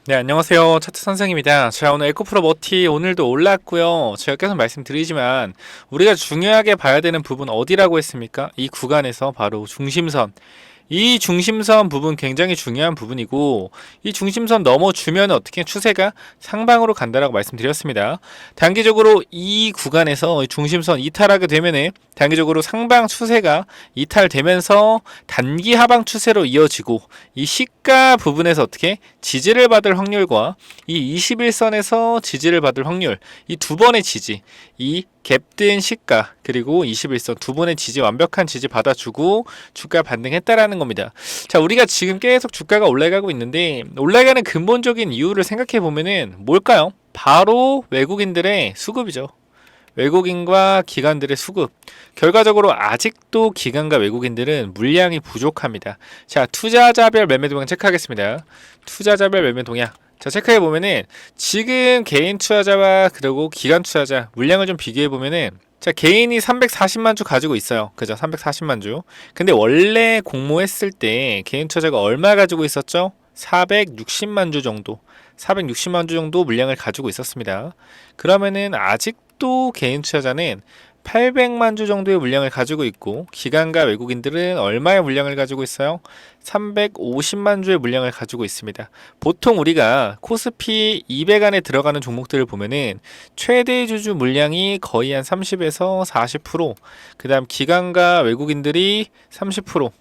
네, 안녕하세요. 차트 선생입니다. 자, 오늘 에코프로 머티 오늘도 올랐고요. 제가 계속 말씀드리지만 우리가 중요하게 봐야 되는 부분 어디라고 했습니까? 이 구간에서 바로 중심선. 이 중심선 부분 굉장히 중요한 부분이고, 이 중심선 넘어주면 어떻게 추세가 상방으로 간다라고 말씀드렸습니다. 단기적으로 이 구간에서 이 중심선 이탈하게 되면은 단기적으로 상방 추세가 이탈되면서 단기 하방 추세로 이어지고, 이 시가 부분에서 어떻게 지지를 받을 확률과 이 21선에서 지지를 받을 확률, 이 두 번의 지지, 이 갭든 시가 그리고 21선 두 번의 지지, 완벽한 지지 받아주고 주가 반등했다라는 겁니다. 자, 우리가 지금 계속 주가가 올라가고 있는데 올라가는 근본적인 이유를 생각해 보면은 뭘까요? 바로 외국인들의 수급이죠. 외국인과 기관들의 수급. 결과적으로 아직도 기관과 외국인들은 물량이 부족합니다. 자, 투자자별 매매 동향 체크하겠습니다. 투자자별 매매 동향. 자, 체크해 보면은 지금 개인 투자자와 그리고 기관 투자자 물량을 좀 비교해 보면은, 자, 개인이 340만 주 가지고 있어요. 그죠? 340만 주. 근데 원래 공모했을 때 개인 투자자가 얼마 가지고 있었죠? 460만 주 정도. 460만 주 정도 물량을 가지고 있었습니다. 그러면은 아직도 개인 투자자는 800만 주 정도의 물량을 가지고 있고, 기관과 외국인들은 얼마의 물량을 가지고 있어요? 350만 주의 물량을 가지고 있습니다. 보통 우리가 코스피 200 안에 들어가는 종목들을 보면은 최대 주주 물량이 거의 한 30에서 40%, 그 다음 기관과 외국인들이 30%,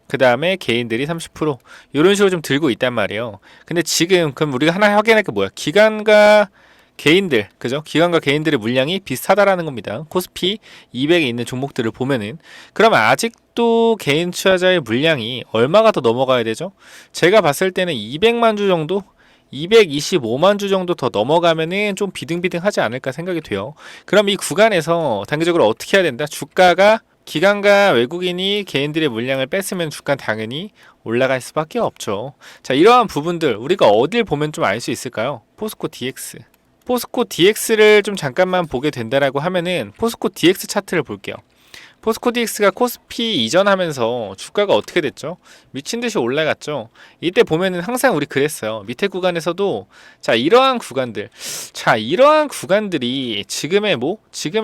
그 다음에 개인들이 30%, 이런 식으로 좀 들고 있단 말이에요. 근데 지금 그럼 우리가 하나 확인할 게 뭐야? 기관과 개인들, 그죠? 기관과 개인들의 물량이 비슷하다라는 겁니다. 코스피 200에 있는 종목들을 보면은. 그러면 아직도 개인 투자자의 물량이 얼마가 더 넘어가야 되죠? 제가 봤을 때는 200만 주 정도? 225만 주 정도 더 넘어가면은 좀 비등비등하지 않을까 생각이 돼요. 그럼 이 구간에서 단기적으로 어떻게 해야 된다? 주가가 기관과 외국인이 개인들의 물량을 뺐으면 주가는 당연히 올라갈 수밖에 없죠. 자, 이러한 부분들 우리가 어딜 보면 좀 알 수 있을까요? 포스코 DX. 포스코 DX를 좀 잠깐만 보게 된다라고 하면은 포스코 DX 차트를 볼게요. 포스코 DX가 코스피 이전하면서 주가가 어떻게 됐죠? 미친 듯이 올라갔죠. 이때 보면은 항상 우리 그랬어요. 밑에 구간에서도 자, 이러한 구간들, 자, 이러한 구간들이 지금의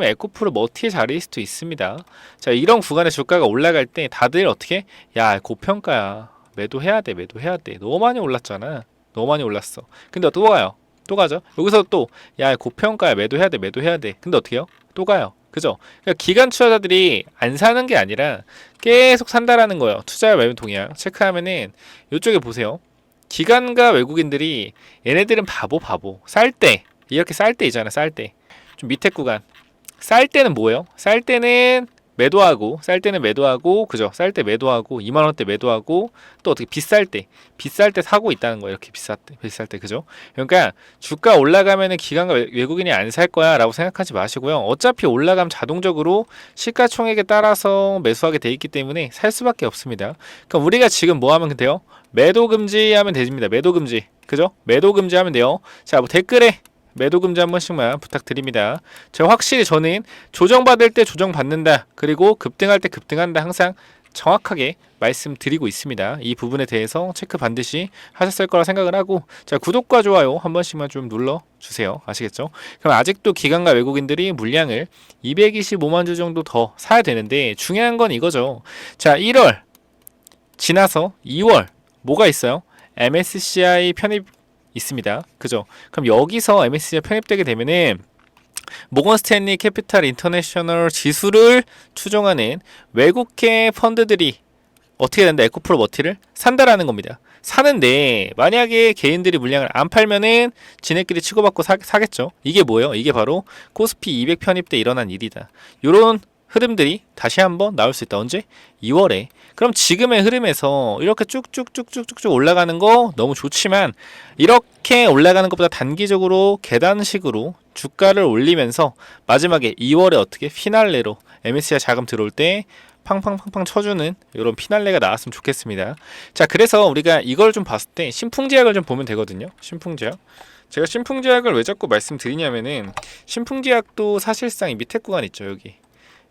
에코프로 머티의 자리일 수도 있습니다. 자, 이런 구간에 주가가 올라갈 때 다들 어떻게, 야, 고평가야, 매도해야 돼, 매도해야 돼, 너무 많이 올랐잖아, 너무 많이 올랐어. 근데 또 가요. 또 가죠. 여기서 또, 야, 고평가야, 매도해야 돼, 매도해야 돼. 근데 어떻게 해요? 또 가요. 그죠? 그러니까 기관 투자자들이 안 사는 게 아니라 계속 산다라는 거예요. 투자 매매 동향 체크하면은 이쪽에 보세요. 기관과 외국인들이, 얘네들은 바보 쌀 때, 이렇게 쌀 때 있잖아. 쌀 때 좀 밑에 구간, 쌀 때는 뭐예요? 쌀 때는 매도하고, 쌀 때는 매도하고, 그죠? 쌀 때 매도하고, 2만 원대 매도하고, 또 어떻게 비쌀 때 사고 있다는 거예요. 이렇게 비쌀 때, 그죠? 그러니까 주가 올라가면은 기관과 외국인이 안 살 거야라고 생각하지 마시고요. 어차피 올라가면 자동적으로 시가총액에 따라서 매수하게 돼 있기 때문에 살 수밖에 없습니다. 그럼 우리가 지금 뭐 하면 돼요? 매도 금지하면 됩니다. 매도 금지, 그죠? 매도 금지하면 돼요. 자, 뭐 댓글에 매도 금지 한 번씩만 부탁드립니다. 제가 확실히 저는 조정받을 때 조정받는다, 그리고 급등할 때 급등한다, 항상 정확하게 말씀드리고 있습니다. 이 부분에 대해서 체크 반드시 하셨을 거라 생각을 하고, 자, 구독과 좋아요 한 번씩만 좀 눌러주세요. 아시겠죠? 그럼 아직도 기관과 외국인들이 물량을 225만 주 정도 더 사야 되는데, 중요한 건 이거죠. 자, 1월 지나서 2월 뭐가 있어요? MSCI 편입 있습니다. 그죠? 그럼 여기서 MSCI 편입되게 되면은 모건 스탠리 캐피탈 인터내셔널 지수를 추종하는 외국계 펀드들이 어떻게 된다? 에코프로 머티를 산다라는 겁니다. 사는데 만약에 개인들이 물량을 안 팔면은 지네끼리 치고받고 사겠죠. 이게 뭐예요? 이게 바로 코스피 200 편입 때 일어난 일이다. 요런 흐름들이 다시 한번 나올 수 있다. 언제? 2월에. 그럼 지금의 흐름에서 이렇게 쭉쭉쭉쭉쭉 올라가는 거 너무 좋지만, 이렇게 올라가는 것보다 단기적으로 계단식으로 주가를 올리면서 마지막에 2월에 어떻게 피날레로 MSCI 자금 들어올 때 팡팡팡팡 쳐주는 이런 피날레가 나왔으면 좋겠습니다. 자, 그래서 우리가 이걸 좀 봤을 때 신풍제약을 좀 보면 되거든요. 신풍제약. 제가 신풍제약을 왜 자꾸 말씀드리냐면은, 신풍제약도 사실상 이 밑에 구간 있죠. 여기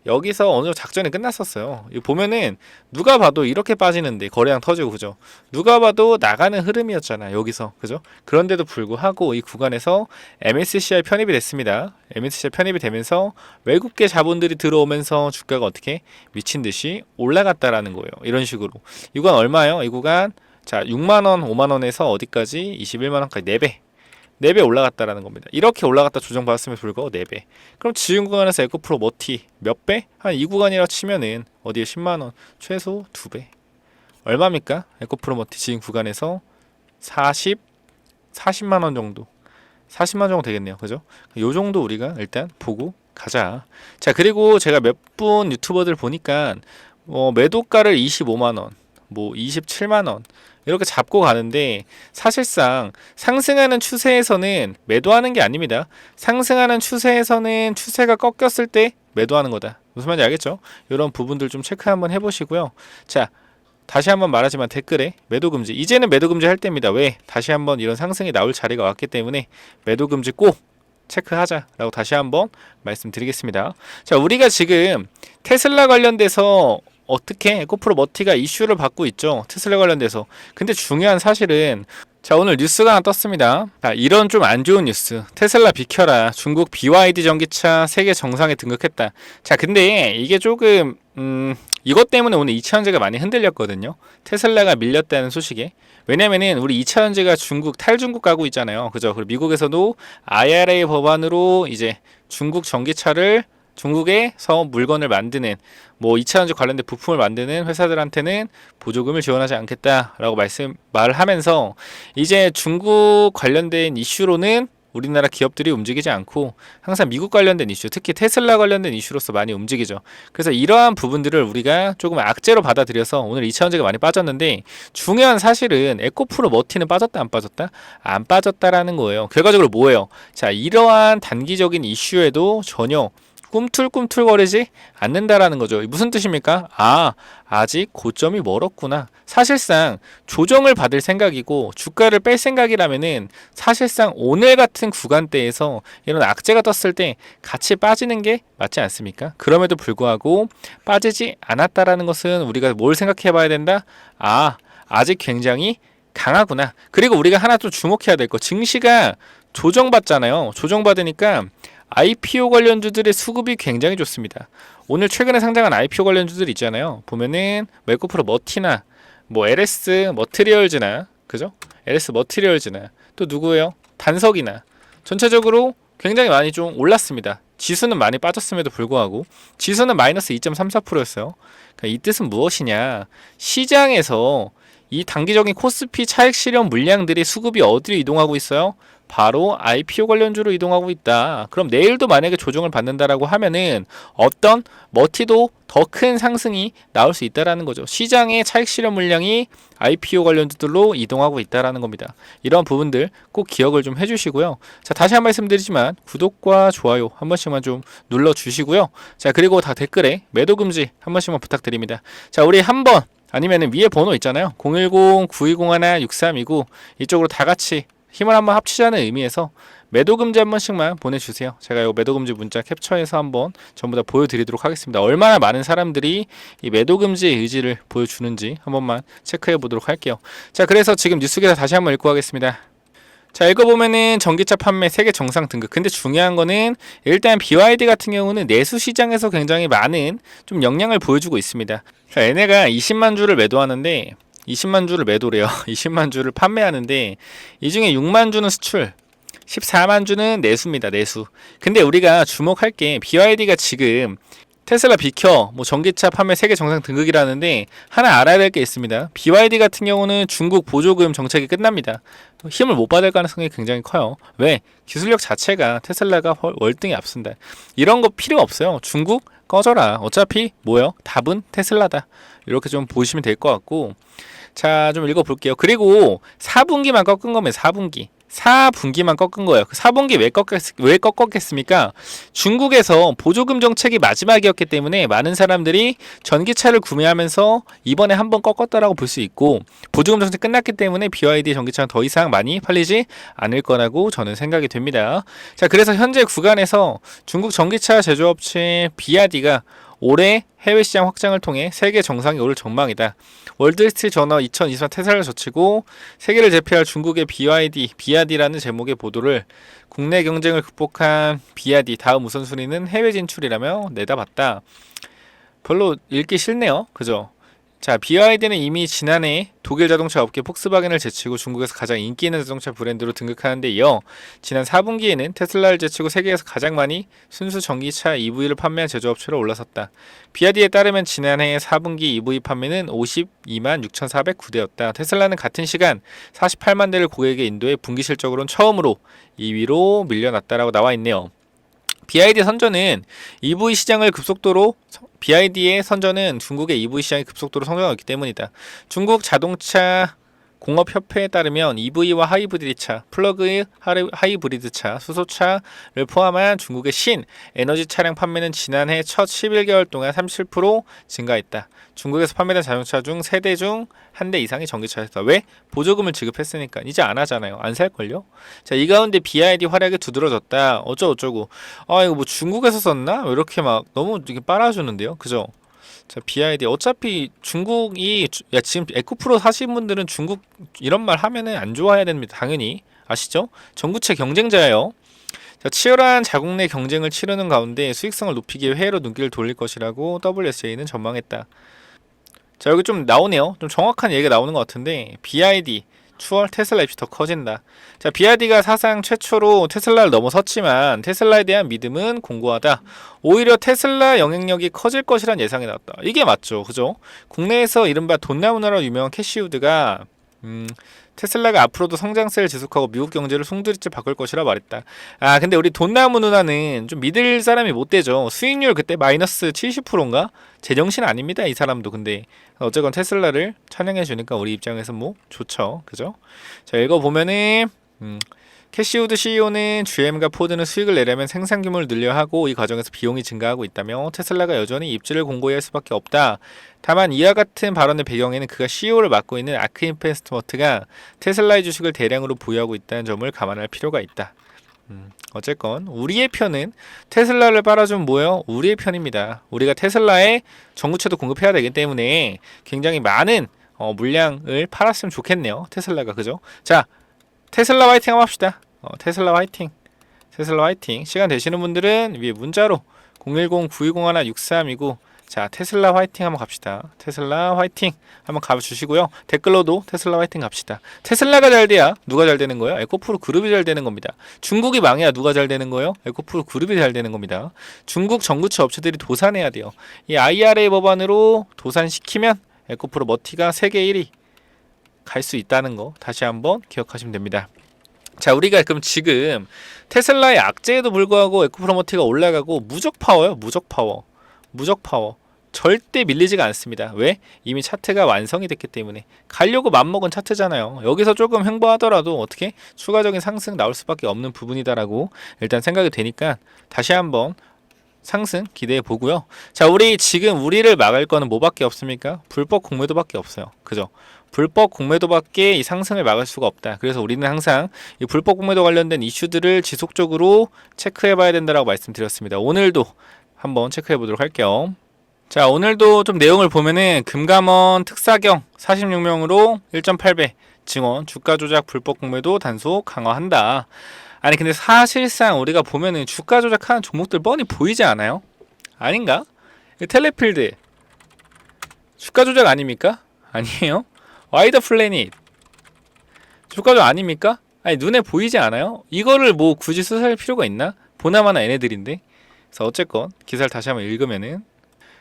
여기서 어느 정도 작전이 끝났었어요. 이거 보면은 누가 봐도 이렇게 빠지는데 거래량 터지고 그죠? 누가 봐도 나가는 흐름이었잖아 여기서 그죠? 그런데도 불구하고 이 구간에서 MSCI 편입이 됐습니다. MSCI 편입이 되면서 외국계 자본들이 들어오면서 주가가 어떻게 미친 듯이 올라갔다라는 거예요. 이런 식으로. 이 구간 얼마예요? 이 구간 자 6만원, 5만원에서 어디까지? 21만원까지 4배. 4배 올라갔다라는 겁니다. 이렇게 올라갔다 조정받았음에도 불구하고 4배. 그럼 지금 구간에서 에코프로 머티 몇 배? 한 이 구간이라 치면은 어디에 10만원? 최소 2배. 얼마입니까? 에코프로 머티 지금 구간에서 40만원 정도. 40만 정도 되겠네요. 그죠? 요 정도 우리가 일단 보고 가자. 자, 그리고 제가 몇 분 유튜버들 보니까 매도가를 25만원, 뭐 27만원 이렇게 잡고 가는데 사실상 상승하는 추세에서는 매도하는 게 아닙니다. 상승하는 추세에서는 추세가 꺾였을 때 매도하는 거다. 무슨 말인지 알겠죠? 이런 부분들 좀 체크 한번 해보시고요. 자, 다시 한번 말하지만 댓글에 매도금지, 이제는 매도금지 할 때입니다. 왜? 다시 한번 이런 상승이 나올 자리가 왔기 때문에 매도금지 꼭 체크하자 라고 다시 한번 말씀드리겠습니다. 자, 우리가 지금 테슬라 관련돼서 어떻게 에코프로 머티가 이슈를 받고 있죠. 테슬라 관련돼서. 근데 중요한 사실은 자, 오늘 뉴스가 하나 떴습니다. 자, 이런 좀 안 좋은 뉴스. 테슬라 비켜라. 중국 BYD 전기차 세계 정상에 등극했다. 자, 근데 이게 조금 이것 때문에 오늘 2차전지가 많이 흔들렸거든요. 테슬라가 밀렸다는 소식에. 왜냐면은 우리 2차전지가 중국 탈중국 가고 있잖아요. 그죠? 그리고 미국에서도 IRA 법안으로 이제 중국 전기차를 중국에서 물건을 만드는 뭐 2차전지 관련된 부품을 만드는 회사들한테는 보조금을 지원하지 않겠다라고 말을 하면서 이제 중국 관련된 이슈로는 우리나라 기업들이 움직이지 않고 항상 미국 관련된 이슈, 특히 테슬라 관련된 이슈로서 많이 움직이죠. 그래서 이러한 부분들을 우리가 조금 악재로 받아들여서 오늘 2차전지가 많이 빠졌는데 중요한 사실은 에코프로 머티는 빠졌다 안 빠졌다? 안 빠졌다라는 거예요. 결과적으로 뭐예요? 자, 이러한 단기적인 이슈에도 전혀 꿈틀꿈틀거리지 않는다라는 거죠. 무슨 뜻입니까? 아직 고점이 멀었구나. 사실상 조정을 받을 생각이고 주가를 뺄 생각이라면은 사실상 오늘 같은 구간대에서 이런 악재가 떴을 때 같이 빠지는 게 맞지 않습니까? 그럼에도 불구하고 빠지지 않았다라는 것은 우리가 뭘 생각해 봐야 된다? 아직 굉장히 강하구나. 그리고 우리가 하나 또 주목해야 될 거, 증시가 조정받잖아요. 조정받으니까 IPO 관련주들의 수급이 굉장히 좋습니다. 오늘 최근에 상장한 IPO 관련주들 있잖아요. 보면은 에코프로 머티나 뭐 LS 머티리얼즈나 그죠? LS 머티리얼즈나 또 누구예요? 단석이나 전체적으로 굉장히 많이 좀 올랐습니다. 지수는 많이 빠졌음에도 불구하고 지수는 마이너스 2.34%였어요. 그러니까 이 뜻은 무엇이냐? 시장에서 이 단기적인 코스피 차익 실현 물량들이 수급이 어디로 이동하고 있어요? 바로 IPO 관련주로 이동하고 있다. 그럼 내일도 만약에 조정을 받는다라고 하면은 어떤 머티도 더 큰 상승이 나올 수 있다라는 거죠. 시장의 차익 실현 물량이 IPO 관련주들로 이동하고 있다라는 겁니다. 이런 부분들 꼭 기억을 좀 해주시고요. 자, 다시 한 말씀드리지만 구독과 좋아요 한 번씩만 좀 눌러주시고요. 자, 그리고 다 댓글에 매도 금지 한 번씩만 부탁드립니다. 자, 우리 한번 아니면은 위에 번호 있잖아요. 010-9201-6329 이쪽으로 다 같이 힘을 한번 합치자는 의미에서 매도금지 한 번씩만 보내주세요. 제가 이 매도금지 문자 캡처해서 한번 전부 다 보여드리도록 하겠습니다. 얼마나 많은 사람들이 이 매도금지의 의지를 보여주는지 한 번만 체크해 보도록 할게요. 자, 그래서 지금 뉴스 기사 다시 한번 읽고 가겠습니다. 자, 읽어보면은 전기차 판매 세계 정상 등극. 근데 중요한 거는 일단 BYD 같은 경우는 내수 시장에서 굉장히 많은 좀 영향을 보여주고 있습니다. 자, 얘네가 20만 주를 매도하는데 20만 주를 매도래요. 20만 주를 판매하는데 이 중에 6만 주는 수출, 14만 주는 내수입니다. 내수. 근데 우리가 주목할 게 BYD가 지금 테슬라 비켜 뭐 전기차 판매 세계 정상 등극이라는데 하나 알아야 될 게 있습니다. BYD 같은 경우는 중국 보조금 정책이 끝납니다. 힘을 못 받을 가능성이 굉장히 커요. 왜? 기술력 자체가 테슬라가 월등히 앞선다. 이런 거 필요 없어요. 중국 꺼져라. 어차피 뭐요? 답은 테슬라다. 이렇게 좀 보시면 될 것 같고, 자, 좀 읽어볼게요. 그리고 4분기만 꺾은 거면 4분기만 꺾은 거예요. 4분기 왜 꺾었겠습니까? 중국에서 보조금 정책이 마지막이었기 때문에 많은 사람들이 전기차를 구매하면서 이번에 한번 꺾었다라고 볼 수 있고, 보조금 정책 끝났기 때문에 BYD 전기차는 더 이상 많이 팔리지 않을 거라고 저는 생각이 됩니다. 자, 그래서 현재 구간에서 중국 전기차 제조업체 비아디가 올해 해외 시장 확장을 통해 세계 정상에 오를 전망이다. 월드스트리트 저널 2023 테슬라를 젖히고 세계를 제패할 중국의 비아디라는 제목의 보도를 국내 경쟁을 극복한 비아디 다음 우선순위는 해외 진출이라며 내다봤다. 별로 읽기 싫네요. 그죠? 자, BYD는 이미 지난해 독일 자동차 업계 폭스바겐을 제치고 중국에서 가장 인기 있는 자동차 브랜드로 등극하는 데 이어 지난 4분기에는 테슬라를 제치고 세계에서 가장 많이 순수 전기차 EV를 판매한 제조업체로 올라섰다. 비아디에 따르면 지난해 4분기 EV 판매는 52만 6,409대였다. 테슬라는 같은 시간 48만 대를 고객에게 인도해 분기 실적으로는 처음으로 2위로 밀려났다라고 나와 있네요. BYD 선전은 EV 시장을 급속도로 BYD의 선전은 중국의 EV 시장이 급속도로 성장했기 때문이다. 중국 자동차 공업협회에 따르면 EV와 하이브리드차, 플러그 하이브리드차, 수소차를 포함한 중국의 신 에너지 차량 판매는 지난해 첫 11개월 동안 37% 증가했다. 중국에서 판매된 자동차 중 3대 중 1대 이상이 전기차였다. 왜? 보조금을 지급했으니까. 이제 안 하잖아요. 안 살걸요? 자, 이 가운데 BYD 활약이 두드러졌다. 어쩌고저쩌고. 아, 이거 뭐 중국에서 썼나? 왜 이렇게 막 너무 이렇게 빨아주는데요? 그죠? 자, BYD 어차피 중국이 지금 에코프로 사신 분들은 중국 이런 말 하면은 안 좋아해야 됩니다. 당연히 아시죠? 전구체 경쟁자예요. 자, 치열한 자국 내 경쟁을 치르는 가운데 수익성을 높이기 위해 해외로 눈길을 돌릴 것이라고 WSJ는 전망했다. 자, 여기 좀 나오네요. 좀 정확한 얘기가 나오는 것 같은데 BYD 추월 테슬라 입시 더 커진다. 자, BYD가 사상 최초로 테슬라를 넘어섰지만 테슬라에 대한 믿음은 공고하다. 오히려 테슬라 영향력이 커질 것이란 예상이 나왔다. 이게 맞죠, 그죠? 국내에서 이른바 돈나무나라로 유명한 캐시우드가 테슬라가 앞으로도 성장세를 지속하고 미국 경제를 송두리째 바꿀 것이라 말했다. 아, 근데 우리 돈나무 누나는 좀 믿을 사람이 못 되죠. 수익률 그때 마이너스 70%인가? 제정신 아닙니다, 이 사람도. 근데 어쨌건 테슬라를 찬양해 주니까 우리 입장에서 뭐 좋죠, 그죠? 자, 읽어보면은 캐시우드 CEO는 GM과 포드는 수익을 내려면 생산 규모를 늘려야 하고 이 과정에서 비용이 증가하고 있다며 테슬라가 여전히 입지를 공고히 할 수밖에 없다. 다만 이와 같은 발언의 배경에는 그가 CEO를 맡고 있는 아크 인베스트먼트가 테슬라의 주식을 대량으로 보유하고 있다는 점을 감안할 필요가 있다. 어쨌건 우리의 편은 테슬라를 빨아주면 뭐예요? 우리의 편입니다. 우리가 테슬라에 전구체도 공급해야 되기 때문에 굉장히 많은 물량을 팔았으면 좋겠네요. 테슬라가, 그죠? 자, 테슬라 화이팅 한번 합시다. 테슬라 화이팅. 테슬라 화이팅. 시간 되시는 분들은 위에 문자로 010-9201-6329 자, 테슬라 화이팅 한번 갑시다. 테슬라 화이팅 한번 가주시고요. 댓글로도 테슬라 화이팅 갑시다. 테슬라가 잘 돼야 누가 잘 되는 거예요? 에코프로 그룹이 잘 되는 겁니다. 중국이 망해야 누가 잘 되는 거예요? 에코프로 그룹이 잘 되는 겁니다. 중국 전구체 업체들이 도산해야 돼요. 이 IRA 법안으로 도산시키면 에코프로 머티가 세계 1위 갈 수 있다는 거 다시 한번 기억하시면 됩니다. 자, 우리가 그럼 지금 테슬라의 악재에도 불구하고 에코프로머티가 올라가고 무적 파워요. 무적 파워. 무적 파워. 절대 밀리지가 않습니다. 왜? 이미 차트가 완성이 됐기 때문에. 가려고 맘먹은 차트잖아요. 여기서 조금 횡보하더라도 어떻게 추가적인 상승 나올 수밖에 없는 부분이다라고 일단 생각이 되니까 다시 한번 상승 기대해 보고요. 자, 우리 지금 우리를 막을 거는 뭐밖에 없습니까? 불법 공매도밖에 없어요. 그죠? 불법 공매도밖에 이 상승을 막을 수가 없다. 그래서 우리는 항상 이 불법 공매도 관련된 이슈들을 지속적으로 체크해 봐야 된다라고 말씀드렸습니다. 오늘도 한번 체크해 보도록 할게요. 자, 오늘도 좀 내용을 보면은 금감원 특사경 46명으로 1.8배 증원 주가 조작 불법 공매도 단속 강화한다. 아니, 근데 사실상 우리가 보면은 주가 조작하는 종목들 뻔히 보이지 않아요? 아닌가? 텔레필드 주가 조작 아닙니까? 아니에요? 와이더 플래닛 주가 조작 아닙니까? 아니, 눈에 보이지 않아요? 이거를 뭐 굳이 수사할 필요가 있나? 보나마나 얘네들인데. 그래서 어쨌건 기사를 다시 한번 읽으면은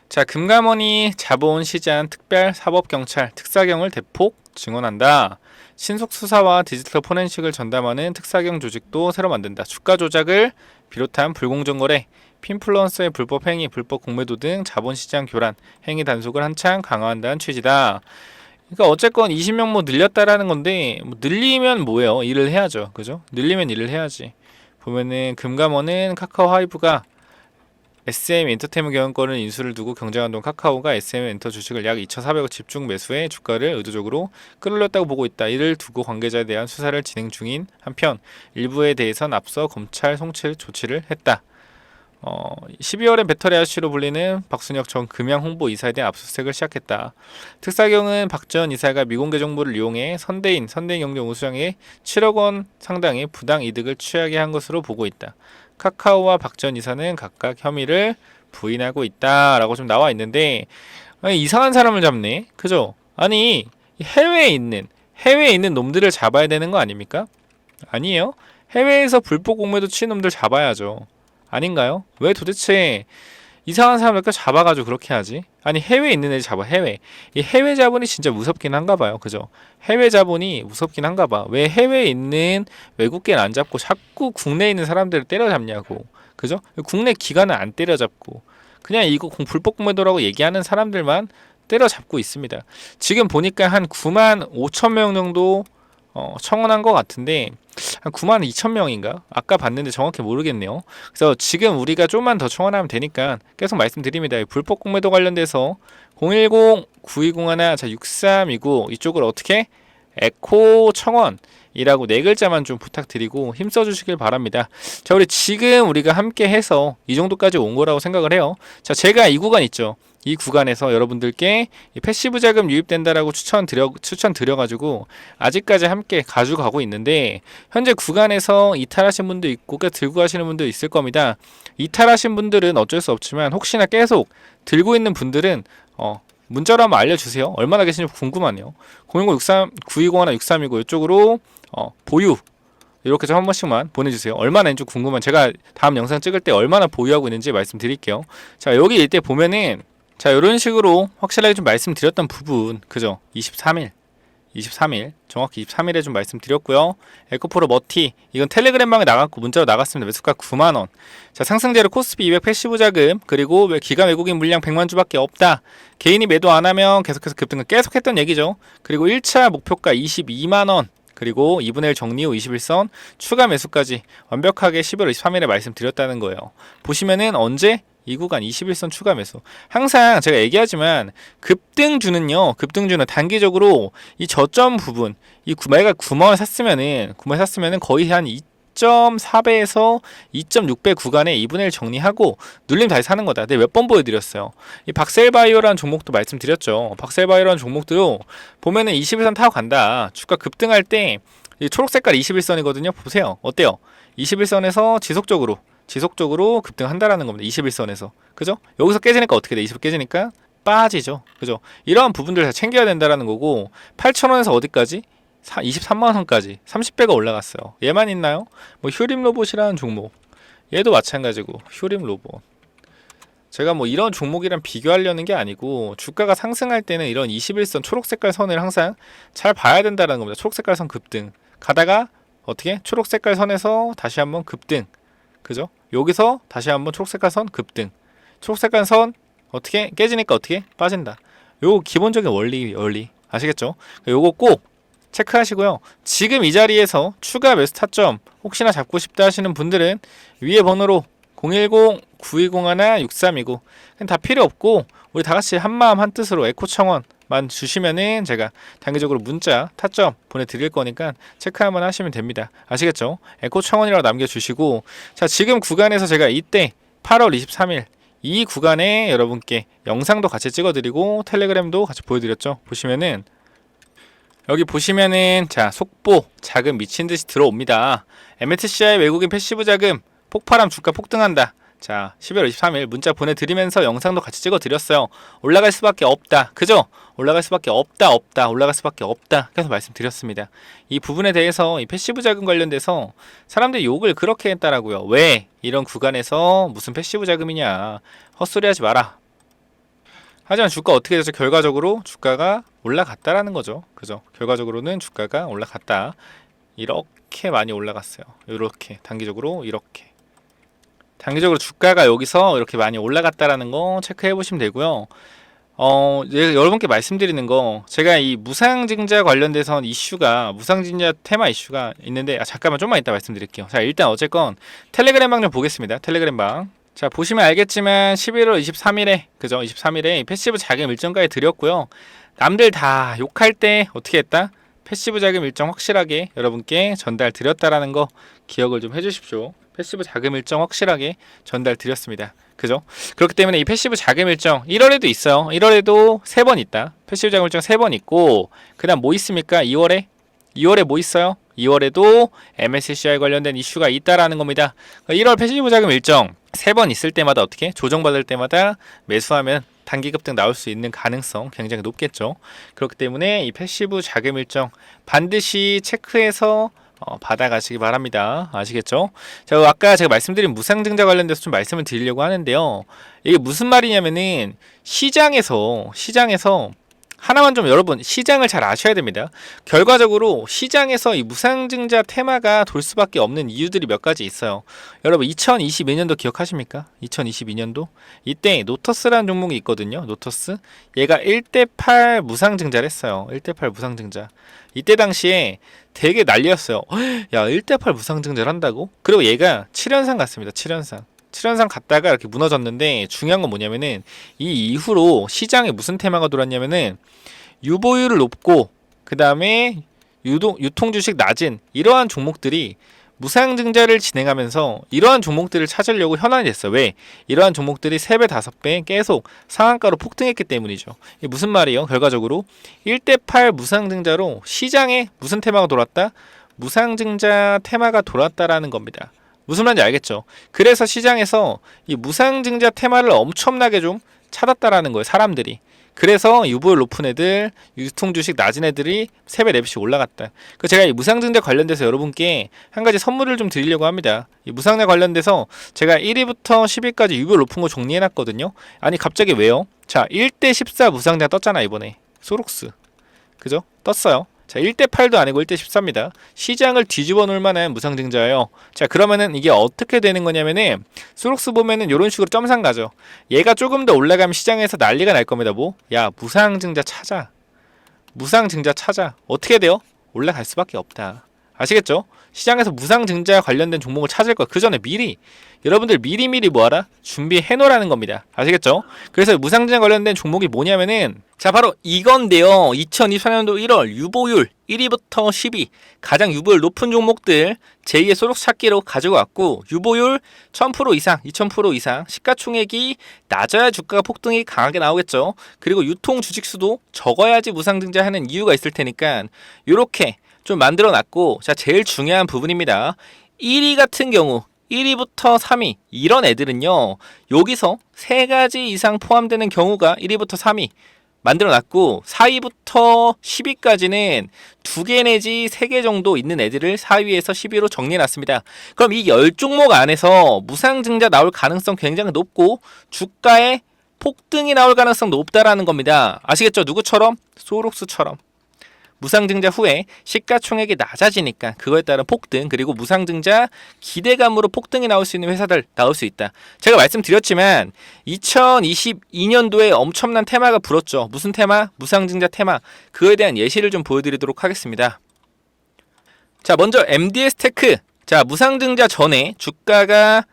자, 금감원이 자본시장 특별사법경찰 특사경을 대폭 증원한다. 신속수사와 디지털 포렌식을 전담하는 특사경 조직도 새로 만든다. 주가 조작을 비롯한 불공정거래, 핀플루언서의 불법 행위, 불법 공매도 등 자본시장 교란, 행위 단속을 한창 강화한다는 취지다. 그러니까 어쨌건 20명 뭐 늘렸다라는 건데 뭐 늘리면 뭐예요? 일을 해야죠. 그죠? 늘리면 일을 해야지. 보면은 금감원은 카카오 하이브가 SM 엔터테인먼트 경영권을 인수를 두고 경쟁하던 카카오가 SM 엔터 주식을 약 2,400억 집중 매수해 주가를 의도적으로 끌어올렸다고 보고 있다. 이를 두고 관계자에 대한 수사를 진행 중인 한편 일부에 대해선 앞서 검찰 송치 조치를 했다. 12월엔 배터리 아저씨로 불리는 박순혁 전 금양홍보이사에 대한 압수수색을 시작했다. 특사경은 박 전 이사가 미공개 정보를 이용해 선대인 영종우수장에 7억 원 상당의 부당 이득을 취하게 한 것으로 보고 있다. 카카오와 박 전 이사는 각각 혐의를 부인하고 있다라고 좀 나와 있는데, 아니, 이상한 사람을 잡네. 그죠? 아니, 해외에 있는 놈들을 잡아야 되는 거 아닙니까? 아니에요. 해외에서 불법 공매도 친 놈들 잡아야죠. 아닌가요? 왜 도대체 이상한 사람들 잡아가지고 그렇게 하지? 아니, 해외에 있는 애들 잡아. 이 해외 자본이 진짜 무섭긴 한가 봐요. 그죠? 해외 자본이 무섭긴 한가 봐. 왜 해외에 있는 외국계는 안 잡고 자꾸 국내에 있는 사람들을 때려잡냐고. 그죠? 국내 기관은 안 때려잡고 그냥 이거 불법 공매도라고 얘기하는 사람들만 때려잡고 있습니다. 지금 보니까 한 9만 5천 명 정도 청원한 것 같은데, 한 9만 2천 명인가? 아까 봤는데 정확히 모르겠네요. 그래서 지금 우리가 좀만 더 청원하면 되니까 계속 말씀드립니다. 불법 공매도 관련돼서 010-9201-6329 이쪽을 어떻게 에코 청원이라고 네 글자만 좀 부탁드리고 힘써 주시길 바랍니다. 자, 우리가 함께 해서 이 정도까지 온 거라고 생각을 해요. 자, 제가 이 구간 있죠. 이 구간에서 여러분들께 패시브 자금 유입된다라고 추천드려가지고 아직까지 함께 가져가고 있는데, 현재 구간에서 이탈하신 분도 있고 들고 가시는 분도 있을 겁니다. 이탈하신 분들은 어쩔 수 없지만 혹시나 계속 들고 있는 분들은 문자로 한번 알려주세요. 얼마나 계시는지 궁금하네요. 010-93-9201 6329 이쪽으로 보유 이렇게 좀 한 번씩만 보내주세요. 얼마나 있는지 궁금한, 제가 다음 영상 찍을 때 얼마나 보유하고 있는지 말씀드릴게요. 자, 여기 이때 보면은, 자, 이런 식으로 확실하게 좀 말씀드렸던 부분, 그죠? 23일 정확히 23일에 좀 말씀드렸고요. 에코프로 머티, 이건 텔레그램방에 나갔고 문자로 나갔습니다. 매수가 9만원. 자, 상승재료 코스피 200 패시브 자금, 그리고 기관 외국인 물량 100만 주밖에 없다. 개인이 매도 안 하면 계속해서 급등을 계속했던 얘기죠. 그리고 1차 목표가 22만원, 그리고 2분의 1 정리 후 21선 추가 매수까지 완벽하게 11월 23일에 말씀드렸다는 거예요. 보시면은 이 구간 21선 추가 매수. 항상 제가 얘기하지만 급등주는 단기적으로 이 저점 부분, 매가 9만원 샀으면은 거의 한 2.4배에서 2.6배 구간에 2분의 1 정리하고 눌림 다시 사는 거다. 근데 몇 번 보여드렸어요. 이 박셀바이오라는 종목도 말씀드렸죠. 박셀바이오라는 종목도 보면은 21선 타고 간다. 주가 급등할 때 이 초록색깔 21선이거든요. 보세요. 어때요? 21선에서 지속적으로 급등한다라는 겁니다. 21선에서. 그죠? 여기서 깨지니까 어떻게 돼? 20 깨지니까 빠지죠. 그죠? 이러한 부분들을 다 챙겨야 된다라는 거고, 8,000원에서 어디까지? 23만원까지 30배가 올라갔어요. 얘만 있나요? 휴림 로봇이라는 종목, 얘도 마찬가지고. 휴림 로봇, 제가 이런 종목이랑 비교하려는 게 아니고, 주가가 상승할 때는 이런 21선 초록색깔 선을 항상 잘 봐야 된다는 겁니다. 초록색깔 선 급등 가다가 어떻게 초록색깔 선에서 다시 한번 급등, 그죠? 여기서 다시 한번 초록색깔 선 급등, 초록색깔 선 어떻게 깨지니까 어떻게 빠진다. 요거 기본적인 원리 아시겠죠? 요거 꼭 체크하시고요. 지금 이 자리에서 추가 매수 타점 혹시나 잡고 싶다 하시는 분들은 위에 번호로 010-9201-6329 다 필요 없고 우리 다 같이 한마음 한뜻으로 에코 청원만 주시면은 제가 단기적으로 문자 타점 보내드릴 거니까 체크 한번 하시면 됩니다. 아시겠죠? 에코 청원이라고 남겨주시고, 자, 지금 구간에서 제가 이때 8월 23일 이 구간에 여러분께 영상도 같이 찍어드리고 텔레그램도 같이 보여드렸죠. 보시면은 여기 보시면은, 자, 속보 자금 미친듯이 들어옵니다. MSCI 외국인 패시브 자금 폭발함, 주가 폭등한다. 자, 11월 23일 문자 보내드리면서 영상도 같이 찍어드렸어요. 올라갈 수밖에 없다. 그죠? 올라갈 수밖에 없다. 계속 말씀드렸습니다. 이 부분에 대해서 이 패시브 자금 관련돼서 사람들이 욕을 그렇게 했다라고요. 왜? 이런 구간에서 무슨 패시브 자금이냐. 헛소리 하지 마라. 하지만 주가 어떻게 되죠? 결과적으로 주가가 올라갔다라는 거죠. 그죠? 결과적으로는 주가가 올라갔다. 이렇게 많이 올라갔어요. 이렇게 단기적으로 주가가 여기서 이렇게 많이 올라갔다라는 거 체크해 보시면 되고요. 여러분께 말씀드리는 거, 제가 이 무상증자 관련돼서 무상증자 테마 이슈가 있는데, 잠깐만 좀만 이따 말씀드릴게요. 자, 일단 어쨌건 텔레그램 방 좀 보겠습니다. 텔레그램 방. 자, 보시면 알겠지만 11월 23일에 그죠? 23일에 패시브 자금 일정까지 드렸고요. 남들 다 욕할 때 어떻게 했다? 패시브 자금 일정 확실하게 여러분께 전달 드렸다라는 거 기억을 좀 해주십시오. 패시브 자금 일정 확실하게 전달 드렸습니다. 그죠? 그렇기 때문에 이 패시브 자금 일정 1월에도 있어요. 1월에도 3번 있다. 패시브 자금 일정 3번 있고, 그 다음 뭐 있습니까? 2월에 뭐 있어요? 2월에도 MSCI 관련된 이슈가 있다라는 겁니다. 1월 패시브 자금 일정 3번 있을 때마다 어떻게? 조정받을 때마다 매수하면 단기 급등 나올 수 있는 가능성 굉장히 높겠죠. 그렇기 때문에 이 패시브 자금 일정 반드시 체크해서 받아가시기 바랍니다. 아시겠죠? 자, 아까 제가 말씀드린 무상증자 관련돼서 좀 말씀을 드리려고 하는데요. 이게 무슨 말이냐면은 시장에서 하나만 좀 여러분 시장을 잘 아셔야 됩니다. 결과적으로 시장에서 이 무상증자 테마가 돌 수밖에 없는 이유들이 몇 가지 있어요. 여러분 2022년도 기억하십니까? 2022년도 이때 노터스라는 종목이 있거든요. 노터스 얘가 1대8 무상증자를 했어요. 1대8 무상증자. 이때 당시에 되게 난리였어요. 야 1대8 무상증자를 한다고? 그리고 얘가 7연상 갔습니다. 7연상 갔다가 이렇게 무너졌는데 중요한 건 뭐냐면은 이 이후로 시장에 무슨 테마가 돌았냐면은 유보율을 높고 그 다음에 유통주식 낮은 이러한 종목들이 무상증자를 진행하면서 이러한 종목들을 찾으려고 현안이 됐어요. 왜? 이러한 종목들이 3배, 5배 계속 상한가로 폭등했기 때문이죠. 이게 무슨 말이에요? 결과적으로 1대8 무상증자로 시장에 무슨 테마가 돌았다? 무상증자 테마가 돌았다라는 겁니다. 무슨 말인지 알겠죠? 그래서 시장에서 이 무상증자 테마를 엄청나게 좀 찾았다라는 거예요. 사람들이. 그래서 유보율 높은 애들, 유통주식 낮은 애들이 3배, 4배씩 올라갔다. 그 제가 이 무상증자 관련돼서 여러분께 한 가지 선물을 좀 드리려고 합니다. 이 무상증자 관련돼서 제가 1위부터 10위까지 유보율 높은 거 정리해놨거든요. 아니 갑자기 왜요? 자, 1대14 무상증자 떴잖아 이번에. 소록스. 그죠? 떴어요. 자, 1대8도 아니고 1대14입니다. 시장을 뒤집어 놓을 만한 무상증자예요. 자, 그러면은 이게 어떻게 되는 거냐면은 소록스 보면은 이런 식으로 점상 가죠. 얘가 조금 더 올라가면 시장에서 난리가 날 겁니다. 뭐? 야, 무상증자 찾아. 무상증자 찾아. 어떻게 돼요? 올라갈 수밖에 없다. 아시겠죠? 시장에서 무상증자 관련된 종목을 찾을 거야. 그 전에 미리 여러분들 미리미리 뭐하라? 준비해 놓으라는 겁니다. 아시겠죠? 그래서 무상증자 관련된 종목이 뭐냐면은 자 바로 이건데요. 2024년도 1월 유보율 1위부터 10위 가장 유보율 높은 종목들 제2의 소록 찾기로 가지고 왔고 유보율 1000% 이상, 2000% 이상 시가총액이 낮아야 주가가 폭등이 강하게 나오겠죠. 그리고 유통 주식수도 적어야지 무상증자하는 이유가 있을 테니까 요렇게 좀 만들어 놨고 자 제일 중요한 부분입니다. 1위 같은 경우 1위부터 3위 이런 애들은요 여기서 3가지 이상 포함되는 경우가 1위부터 3위 만들어 놨고 4위부터 10위까지는 2개 내지 3개 정도 있는 애들을 4위에서 10위로 정리해 놨습니다. 그럼 이 10종목 안에서 무상증자 나올 가능성 굉장히 높고 주가에 폭등이 나올 가능성 높다라는 겁니다. 아시겠죠? 누구처럼? 소록스처럼. 무상증자 후에 시가총액이 낮아지니까 그거에 따른 폭등 그리고 무상증자 기대감으로 폭등이 나올 수 있는 회사들 나올 수 있다. 제가 말씀드렸지만 2022년도에 엄청난 테마가 불었죠. 무슨 테마? 무상증자 테마. 그거에 대한 예시를 좀 보여드리도록 하겠습니다. 자 먼저 MDS테크. 자 무상증자 전에 주가가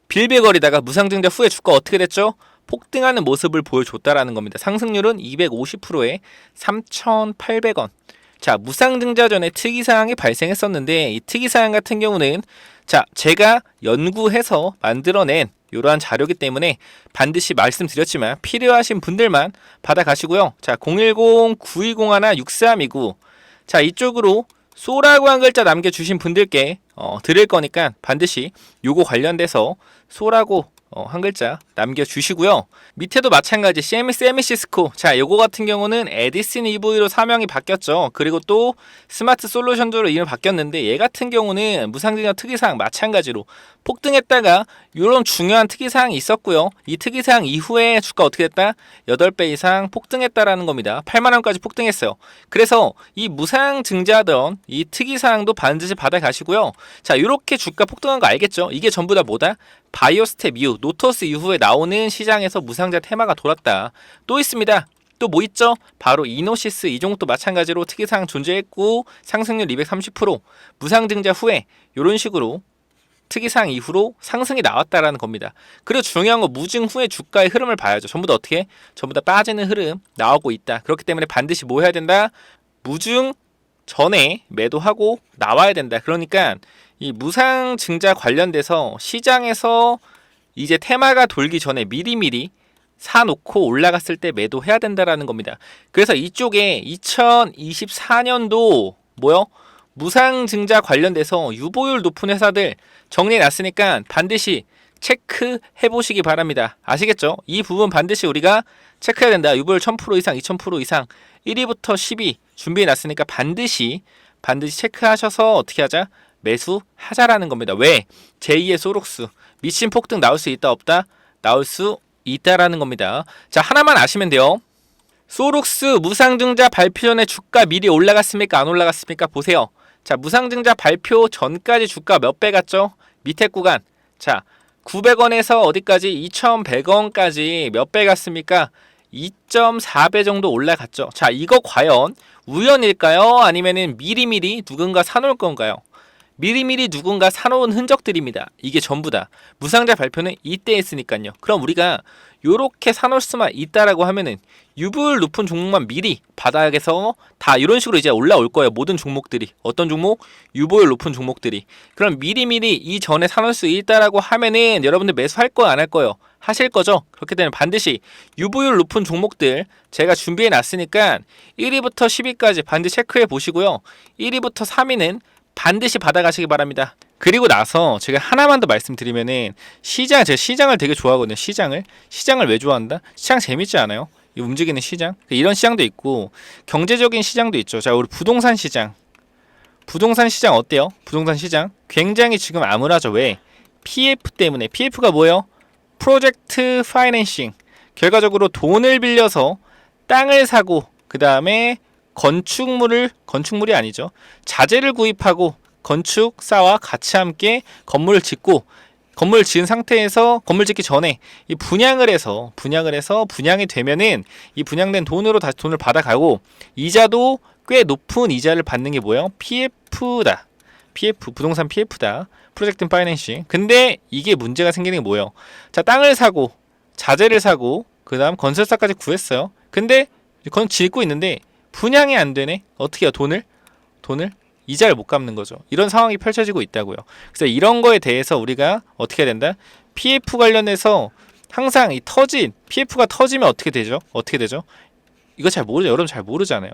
빌빌거리다가 무상증자 후에 주가 어떻게 됐죠? 폭등하는 모습을 보여줬다라는 겁니다. 상승률은 250%에 3,800원. 자, 무상증자 전에 특이사항이 발생했었는데 이 특이사항 같은 경우는 자, 제가 연구해서 만들어낸 이러한 자료이기 때문에 반드시 말씀드렸지만 필요하신 분들만 받아가시고요. 자, 010-9201-6329 자, 이쪽으로 쏘라고 한 글자 남겨주신 분들께 드릴 거니까 반드시 요거 관련돼서 쏘라고 한 글자 남겨주시고요. 밑에도 마찬가지 CMS, 세미시스코. 자, 요거 같은 경우는 에디슨 EV로 사명이 바뀌었죠. 그리고 또 스마트 솔루션즈로 이름이 바뀌었는데 얘 같은 경우는 무상증자 특이사항 마찬가지로 폭등했다가 요런 중요한 특이사항이 있었고요. 이 특이사항 이후에 주가 어떻게 됐다? 8배 이상 폭등했다라는 겁니다. 8만원까지 폭등했어요. 그래서 이 무상증자던 이 특이사항도 반드시 받아가시고요. 자, 요렇게 주가 폭등한 거 알겠죠? 이게 전부 다 뭐다? 바이오스텝 이후, 노터스 이후에 나오는 시장에서 무상증자 테마가 돌았다. 또 있습니다. 또 뭐 있죠? 바로 이노시스 이 종목도 마찬가지로 특이사항 존재했고 상승률 230% 무상증자 후에 이런 식으로 특이사항 이후로 상승이 나왔다라는 겁니다. 그리고 중요한 건 무증 후에 주가의 흐름을 봐야죠. 전부 다 어떻게? 전부 다 빠지는 흐름 나오고 있다. 그렇기 때문에 반드시 뭐 해야 된다? 무증 전에 매도하고 나와야 된다. 그러니까 이 무상증자 관련돼서 시장에서 이제 테마가 돌기 전에 미리미리 사놓고 올라갔을 때 매도해야 된다라는 겁니다. 그래서 이쪽에 2024년도 뭐요? 무상증자 관련돼서 유보율 높은 회사들 정리해놨으니까 반드시 체크해 보시기 바랍니다. 아시겠죠? 이 부분 반드시 우리가 체크해야 된다. 유보율 1000% 이상, 2000% 이상 1위부터 10위 준비해놨으니까 반드시 체크하셔서 어떻게 하자? 매수하자라는 겁니다. 왜? 제2의 소록스 미친 폭등 나올 수 있다 없다? 나올 수 있다라는 겁니다. 자, 하나만 아시면 돼요. 소록스 무상증자 발표 전에 주가 미리 올라갔습니까? 안 올라갔습니까? 보세요. 자, 무상증자 발표 전까지 주가 몇 배 갔죠? 밑에 구간. 자, 900원에서 어디까지? 2100원까지 몇 배 갔습니까? 2.4배 정도 올라갔죠. 자, 이거 과연 우연일까요? 아니면은 미리미리 누군가 사놓을 건가요? 미리미리 누군가 사놓은 흔적들입니다. 이게 전부 다. 무상자 발표는 이때 했으니까요. 그럼 우리가 요렇게 사놓을 수만 있다라고 하면은 유보율 높은 종목만 미리 바닥에서 다 이런 식으로 이제 올라올 거예요. 모든 종목들이. 어떤 종목? 유보율 높은 종목들이. 그럼 미리미리 이전에 사놓을 수 있다라고 하면은 여러분들 매수할 거야, 안 할 거예요? 하실 거죠? 그렇게 되면 반드시 유보율 높은 종목들 제가 준비해 놨으니까 1위부터 10위까지 반드시 체크해 보시고요. 1위부터 3위는 반드시 받아가시기 바랍니다. 그리고 나서 제가 하나만 더 말씀드리면은 제가 시장을 되게 좋아하거든요. 시장을 왜 좋아한다? 시장 재밌지 않아요? 이 움직이는 시장 이런 시장도 있고 경제적인 시장도 있죠. 자, 우리 부동산 시장 어때요? 부동산 시장 굉장히 지금 암울하죠. 왜? PF 때문에. PF가 뭐예요? 프로젝트 파이낸싱. 결과적으로 돈을 빌려서 땅을 사고 그 다음에 건축물이 아니죠. 자재를 구입하고 건축사와 같이 함께 건물을 짓고 건물을 지은 상태에서 건물 짓기 전에 이 분양을 해서 분양이 되면은 이 분양된 돈으로 다시 돈을 받아가고 이자도 꽤 높은 이자를 받는 게 뭐예요? PF다. PF 부동산 PF다. 프로젝트 파이낸싱. 근데 이게 문제가 생기는 게 뭐예요? 자, 땅을 사고 자재를 사고 그다음 건설사까지 구했어요. 근데 건 짓고 있는데 분양이 안 되네. 어떻게 해요? 돈을 이자를 못 갚는 거죠. 이런 상황이 펼쳐지고 있다고요. 그래서 이런 거에 대해서 우리가 어떻게 해야 된다? PF 관련해서 항상 이 PF가 터지면 어떻게 되죠? 이거 잘 모르죠. 여러분 잘 모르잖아요.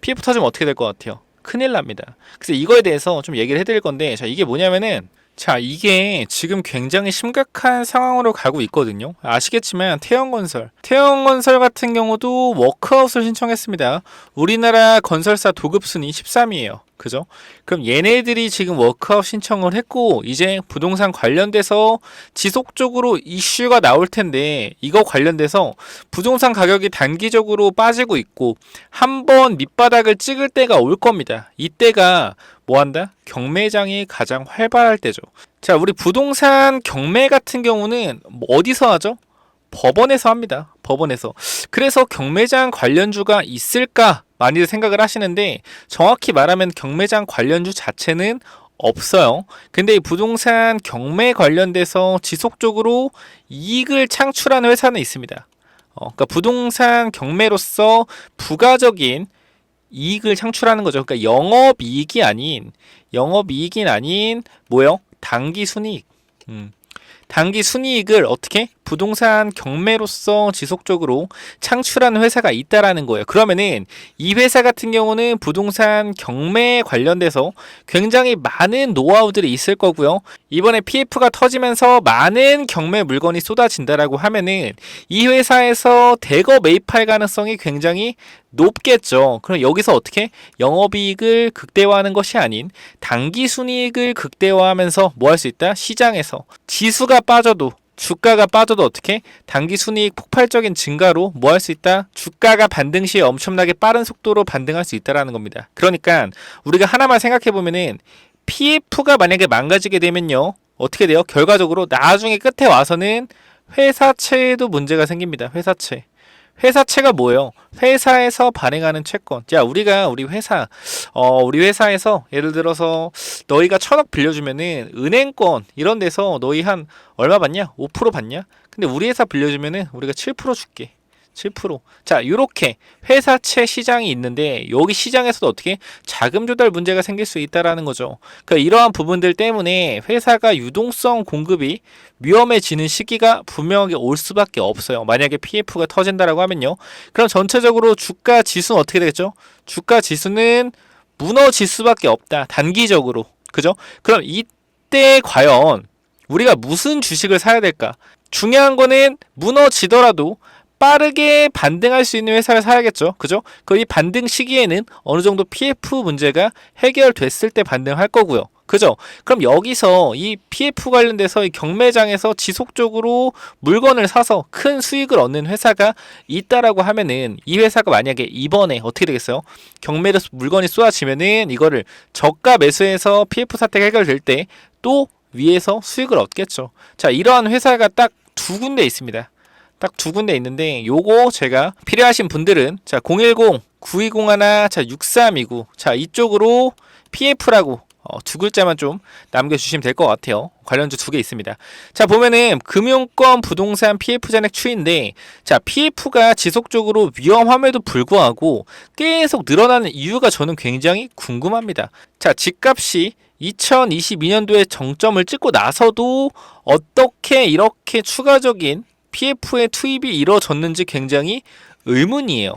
PF 터지면 어떻게 될 것 같아요? 큰일 납니다. 그래서 이거에 대해서 좀 얘기를 해드릴 건데, 자, 이게 뭐냐면은 자, 이게 지금 굉장히 심각한 상황으로 가고 있거든요. 아시겠지만 태영건설 같은 경우도 워크아웃을 신청했습니다. 우리나라 건설사 도급순위 13위에요. 그죠? 그럼 얘네들이 지금 워크아웃 신청을 했고 이제 부동산 관련돼서 지속적으로 이슈가 나올 텐데 이거 관련돼서 부동산 가격이 단기적으로 빠지고 있고 한번 밑바닥을 찍을 때가 올 겁니다. 이때가 뭐한다? 경매장이 가장 활발할 때죠. 자, 우리 부동산 경매 같은 경우는 어디서 하죠? 법원에서 합니다. 법원에서. 그래서 경매장 관련주가 있을까? 많이들 생각을 하시는데 정확히 말하면 경매장 관련주 자체는 없어요. 근데 이 부동산 경매 관련돼서 지속적으로 이익을 창출하는 회사는 있습니다. 그러니까 부동산 경매로서 부가적인 이익을 창출하는 거죠. 그러니까 영업이익이 아닌 뭐요? 단기 순이익. 단기 순이익을 어떻게? 부동산 경매로서 지속적으로 창출하는 회사가 있다라는 거예요. 그러면은 이 회사 같은 경우는 부동산 경매에 관련돼서 굉장히 많은 노하우들이 있을 거고요. 이번에 PF가 터지면서 많은 경매 물건이 쏟아진다라고 하면은 이 회사에서 대거 매입할 가능성이 굉장히 높겠죠. 그럼 여기서 어떻게 영업이익을 극대화하는 것이 아닌 단기 순이익을 극대화하면서 뭐 할 수 있다? 시장에서 지수가 빠져도 주가가 빠져도 어떻게? 단기 순이익 폭발적인 증가로 뭐 할 수 있다? 주가가 반등 시에 엄청나게 빠른 속도로 반등할 수 있다라는 겁니다. 그러니까 우리가 하나만 생각해 보면은 PF가 만약에 망가지게 되면요. 어떻게 돼요? 결과적으로 나중에 끝에 와서는 회사채에도 문제가 생깁니다. 회사채가 뭐예요? 회사에서 발행하는 채권. 자, 우리 회사에서 예를 들어서 너희가 1,000억 빌려주면은 은행권 이런 데서 너희 한 얼마 받냐? 5% 받냐? 근데 우리 회사 빌려주면은 우리가 7% 줄게. 7%. 자, 요렇게 회사채 시장이 있는데 여기 시장에서도 어떻게 자금 조달 문제가 생길 수 있다라는 거죠. 그러니까 이러한 부분들 때문에 회사가 유동성 공급이 위험해지는 시기가 분명하게 올 수밖에 없어요. 만약에 PF가 터진다라고 하면요. 그럼 전체적으로 주가 지수는 어떻게 되겠죠? 주가 지수는 무너질 수밖에 없다. 단기적으로. 그죠? 그럼 이때 과연 우리가 무슨 주식을 사야 될까? 중요한 거는 무너지더라도 빠르게 반등할 수 있는 회사를 사야겠죠. 그죠? 그 이 반등 시기에는 어느 정도 PF 문제가 해결됐을 때 반등할 거고요. 그죠? 그럼 여기서 이 PF 관련돼서 이 경매장에서 지속적으로 물건을 사서 큰 수익을 얻는 회사가 있다라고 하면은 이 회사가 만약에 이번에 어떻게 되겠어요? 경매로 물건이 쏟아지면은 이거를 저가 매수해서 PF 사태가 해결될 때 또 위에서 수익을 얻겠죠. 자, 이러한 회사가 딱 두 군데 있습니다. 딱 두 군데 있는데 요거 제가 필요하신 분들은 자 010-9201 자 6329 자 이쪽으로 PF라고 두 글자만 좀 남겨주시면 될 것 같아요. 관련주 두 개 있습니다. 자 보면은 금융권 부동산 PF 잔액 추이인데 자 PF가 지속적으로 위험함에도 불구하고 계속 늘어나는 이유가 저는 굉장히 궁금합니다. 자 집값이 2022년도에 정점을 찍고 나서도 어떻게 이렇게 추가적인 PF의 투입이 이루어졌는지 굉장히 의문이에요.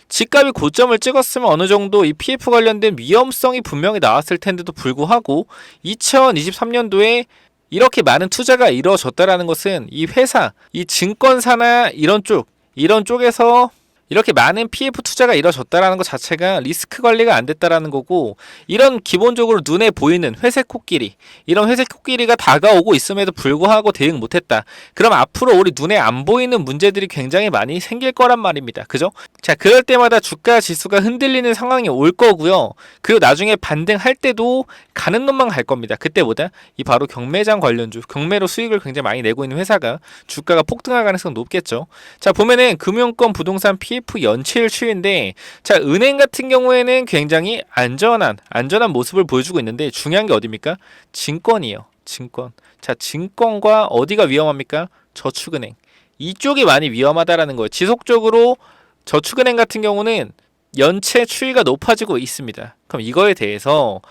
집값이 고점을 찍었으면 어느 정도 이 PF 관련된 위험성이 분명히 나왔을 텐데도 불구하고 2023년도에 이렇게 많은 투자가 이루어졌다라는 것은 이 회사, 이 증권사나 이런 쪽에서 이렇게 많은 PF 투자가 이루어졌다라는 것 자체가 리스크 관리가 안 됐다라는 거고 이런 기본적으로 눈에 보이는 회색 코끼리 이런 회색 코끼리가 다가오고 있음에도 불구하고 대응 못했다. 그럼 앞으로 우리 눈에 안 보이는 문제들이 굉장히 많이 생길 거란 말입니다. 그죠? 자 그럴 때마다 주가 지수가 흔들리는 상황이 올 거고요. 그리고 나중에 반등할 때도 가는 놈만 갈 겁니다. 그때보다 이 바로 경매장 관련주 경매로 수익을 굉장히 많이 내고 있는 회사가 주가가 폭등할 가능성이 높겠죠. 자 보면은 금융권 부동산 PF 연체율 추이인데 자 은행 같은 경우에는 굉장히 안전한 모습을 보여주고 있는데 중요한 게 어디입니까? 증권이에요. 증권. 자 증권과 어디가 위험합니까? 저축은행. 이쪽이 많이 위험하다라는 거예요. 지속적으로 저축은행 같은 경우는 연체 추이가 높아지고 있습니다. 그럼 이거에 대해서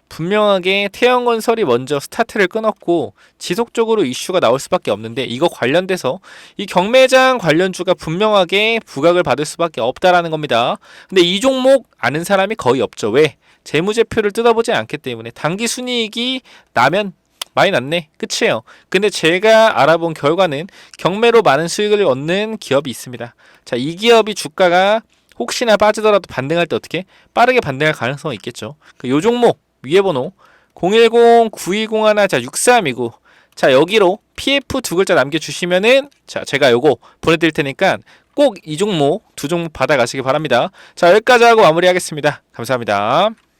분명하게 태영건설이 먼저 스타트를 끊었고 지속적으로 이슈가 나올 수밖에 없는데 이거 관련돼서 이 경매장 관련주가 분명하게 부각을 받을 수밖에 없다라는 겁니다. 근데 이 종목 아는 사람이 거의 없죠. 왜? 재무제표를 뜯어보지 않기 때문에 단기 순이익이 나면 많이 났네. 끝이에요. 근데 제가 알아본 결과는 경매로 많은 수익을 얻는 기업이 있습니다. 자, 이 기업이 주가가 혹시나 빠지더라도 반등할 때 어떻게? 빠르게 반등할 가능성이 있겠죠. 요 종목 위에 번호 010-9201 자 6329 자 여기로 PF 두 글자 남겨주시면은 자 제가 요거 보내드릴 테니까 꼭 이 종목 두 종목 받아가시기 바랍니다. 자 여기까지 하고 마무리하겠습니다. 감사합니다.